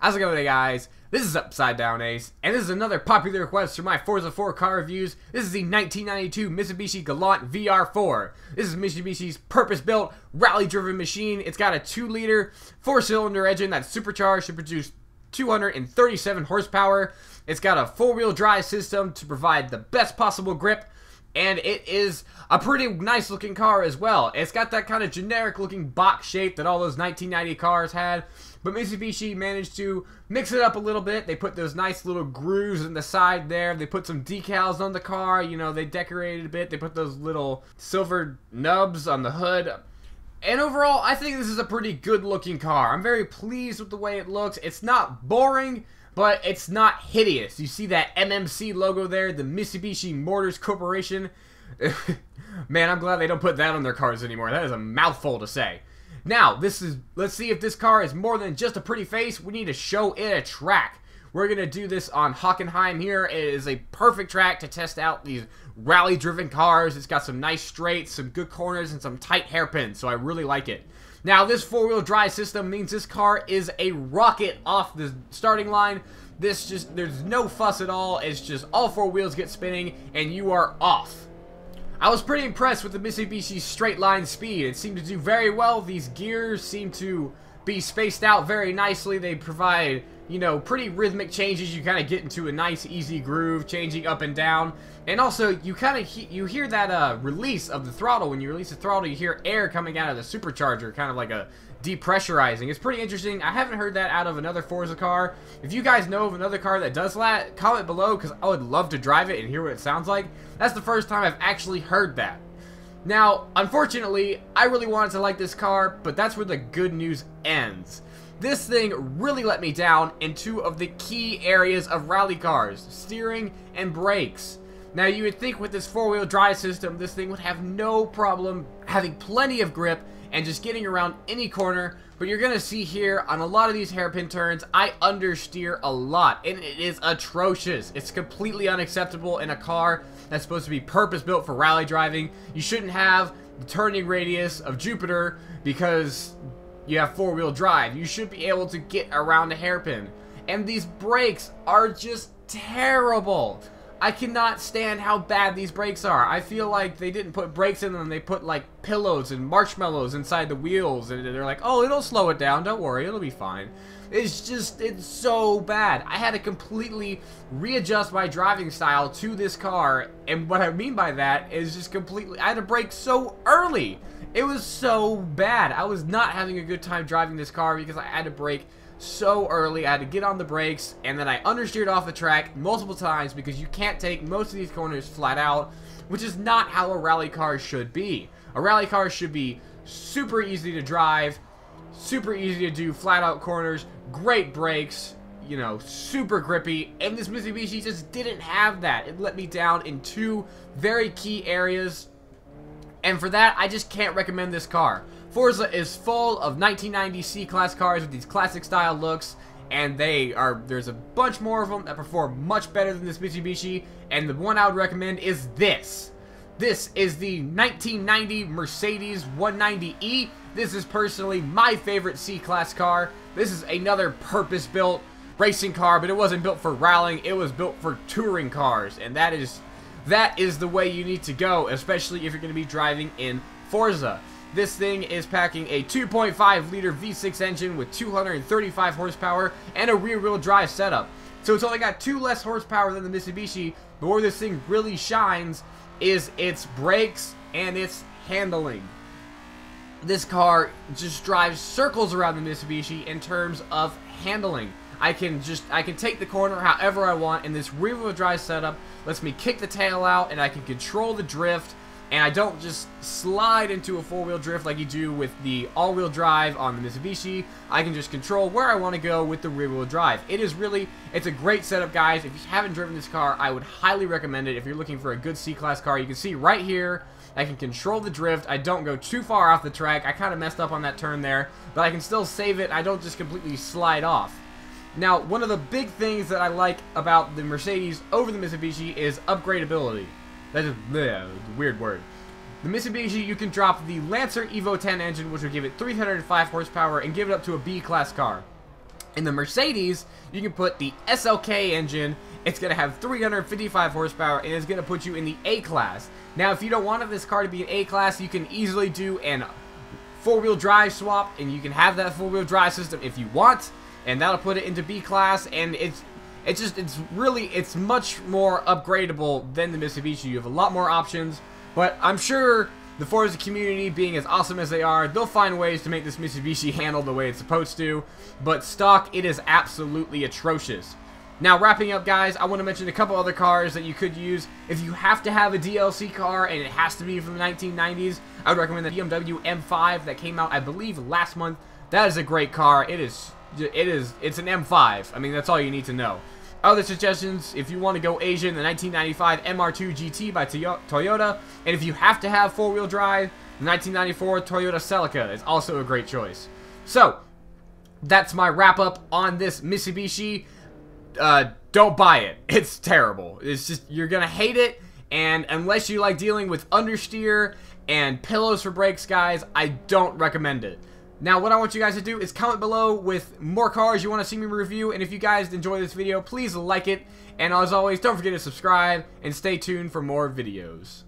How's it going, guys? This is Upside Down Ace, and this is another popular request for my Forza 4 car reviews. This is the 1992 Mitsubishi Galant VR4. This is Mitsubishi's purpose-built, rally-driven machine. It's got a 2-liter, 4-cylinder engine that's supercharged to produce 237 horsepower. It's got a 4-wheel drive system to provide the best possible grip, and it is a pretty nice looking car as well. It's got that kind of generic looking box shape that all those 1990 cars had, but Mitsubishi managed to mix it up a little bit. They put those nice little grooves in the side there. They put some decals on the car, you know, they decorated a bit. They put those little silver nubs on the hood. And overall, I think this is a pretty good looking car. I'm very pleased with the way it looks. It's not boring, but it's not hideous. You see that MMC logo there, the Mitsubishi Motors Corporation? Man, I'm glad they don't put that on their cars anymore. That is a mouthful to say. Now, let's see if this car is more than just a pretty face. We need to show it a track. We're going to do this on Hockenheim here. It is a perfect track to test out these rally-driven cars. It's got some nice straights, some good corners, and some tight hairpins, so I really like it. Now, this 4-wheel drive system means this car is a rocket off the starting line. There's no fuss at all. It's just all 4 wheels get spinning, and you are off. I was pretty impressed with the Mitsubishi's straight line speed. It seemed to do very well. These gears seem to be spaced out very nicely. They provide, you know, pretty rhythmic changes. You kind of get into a nice easy groove, changing up and down. And also, you kind of you hear that release of the throttle. When you release the throttle, you hear air coming out of the supercharger, kind of like a depressurizing. It's pretty interesting. I haven't heard that out of another Forza car. If you guys know of another car that does that, comment below, because I would love to drive it and hear what it sounds like. That's the first time I've actually heard that. Now, unfortunately, I really wanted to like this car, but that's where the good news ends. This thing really let me down in 2 of the key areas of rally cars, steering and brakes. Now, you would think with this 4-wheel drive system, this thing would have no problem having plenty of grip and just getting around any corner, but you're going to see here on a lot of these hairpin turns, I understeer a lot, and it is atrocious. It's completely unacceptable in a car that's supposed to be purpose-built for rally driving. You shouldn't have the turning radius of Jupiter because you have 4-wheel drive. You should be able to get around a hairpin. And these brakes are just terrible. I cannot stand how bad these brakes are. I feel like they didn't put brakes in them. They put like pillows and marshmallows inside the wheels, and they're like, oh, it'll slow it down. Don't worry, it'll be fine. It's so bad. I had to completely readjust my driving style to this car, and what I mean by that is just completely, I had to brake so early. It was so bad. I was not having a good time driving this car because I had to brake so early. I had to get on the brakes, and then I understeered off the track multiple times because you can't take most of these corners flat out, which is not how a rally car should be. A rally car should be super easy to drive, super easy to do flat out corners, great brakes, you know, super grippy, and this Mitsubishi just didn't have that. It let me down in 2 very key areas, and for that, I just can't recommend this car. Forza is full of 1990 C-Class cars with these classic style looks, and there's a bunch more of them that perform much better than this Mitsubishi, and the one I would recommend is this. This is the 1990 Mercedes 190E. This is personally my favorite C-Class car. This is another purpose-built racing car, but it wasn't built for rallying, it was built for touring cars, and that is the way you need to go, especially if you're going to be driving in Forza. This thing is packing a 2.5-liter V6 engine with 235 horsepower and a rear-wheel drive setup. So it's only got 2 less horsepower than the Mitsubishi, but where this thing really shines is its brakes and its handling. This car just drives circles around the Mitsubishi in terms of handling. I can take the corner however I want, and this rear-wheel drive setup lets me kick the tail out, and I can control the drift. And I don't just slide into a 4-wheel drift like you do with the all-wheel drive on the Mitsubishi. I can just control where I want to go with the rear-wheel drive. It's a great setup, guys. If you haven't driven this car, I would highly recommend it. If you're looking for a good C-Class car, you can see right here, I can control the drift. I don't go too far off the track. I kind of messed up on that turn there, but I can still save it. I don't just completely slide off. Now, one of the big things that I like about the Mercedes over the Mitsubishi is upgradability. That is a weird word. The Mitsubishi, you can drop the Lancer Evo 10 engine, which will give it 305 horsepower, and give it up to a B-Class car. In the Mercedes, you can put the SLK engine. It's going to have 355 horsepower, and it's going to put you in the A-Class. Now, if you don't want this car to be an A-Class, you can easily do an four-wheel drive swap, and you can have that four-wheel drive system if you want, and that'll put it into B-Class, and it's much more upgradable than the Mitsubishi. You have a lot more options, but I'm sure the Forza community, being as awesome as they are, they'll find ways to make this Mitsubishi handle the way it's supposed to, but stock, it is absolutely atrocious. Now, wrapping up, guys, I want to mention a couple other cars that you could use. If you have to have a DLC car, and it has to be from the 1990s, I would recommend the BMW M5 that came out, I believe, last month. That is a great car. It's an M5. I mean, that's all you need to know. Other suggestions, if you want to go Asian, the 1995 MR2 GT by Toyota, and if you have to have four-wheel drive, the 1994 Toyota Celica is also a great choice. So, that's my wrap-up on this Mitsubishi. Don't buy it. It's terrible. It's just, you're gonna hate it, and unless you like dealing with understeer and pillows for brakes, guys, I don't recommend it. Now, what I want you guys to do is comment below with more cars you want to see me review, and if you guys enjoy this video, please like it, and as always, don't forget to subscribe, and stay tuned for more videos.